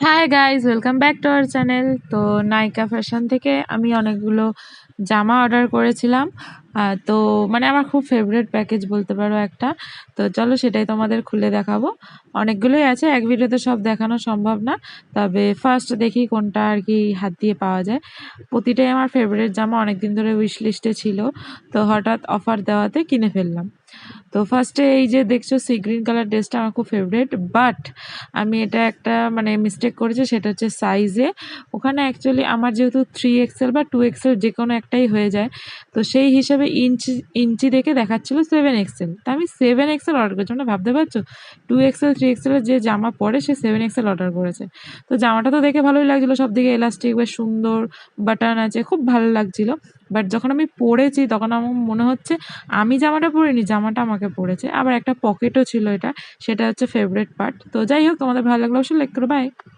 Hi guys, welcome back to our channel. তো নায়িকা fashion থেকে আমি অনেকগুলো জামা অর্ডার করেছিলাম। তো মানে আমার খুব ফেভারিট প্যাকেজ বলতে পারো একটা। তো চলো সেটাই তোমাদের খুলে দেখাবো। অনেকগুলোই আছে, এক ভিডিওতে সব দেখানো সম্ভব না। তবে ফার্স্ট দেখি কোনটা আর কি হাত দিয়ে পাওয়া যায়। প্রতিটাই আমার ফেভারিট জামা, অনেকদিন ধরে উইশ লিস্টে ছিল, তো হঠাৎ অফার দেওয়াতে কিনে ফেললাম। তো ফার্স্টে এই যে দেখছো সি গ্রিন কালার ড্রেসটা আমার খুব ফেভারিট, বাট আমি এটা একটা মানে মিস্টেক করেছি, সেটা হচ্ছে সাইজে। ওখানে অ্যাকচুয়ালি আমার যেহেতু 3XL বা 2XL যে কোনো একটাই হয়ে যায়, তো সেই হিসাবে ইঞ্চি ইঞ্চি দেখে দেখাচ্ছিলো 7XL। তো আমি 7XL অর্ডার করেছি। মানে ভাবতে পারছো 2XL 3XL এর যে জামা পরে সে 7XL অর্ডার করেছে। তো জামাটা তো দেখে ভালোই লাগছিলো, সব দিকে এলাস্টিক বেশ সুন্দর, বাটন আছে, খুব ভালো লাগছিলো। বাট যখন আমি পরেছি তখন আমার মনে হচ্ছে আমি জামাটা পরিনি, জামাটা আমাকে পরেছে। আবার একটা পকেটও ছিল, এটা সেটা হচ্ছে ফেভারিট পার্ট। তো যাই হোক, তোমাদের ভালো লাগলে অবশ্যই লাইক করো। বাই।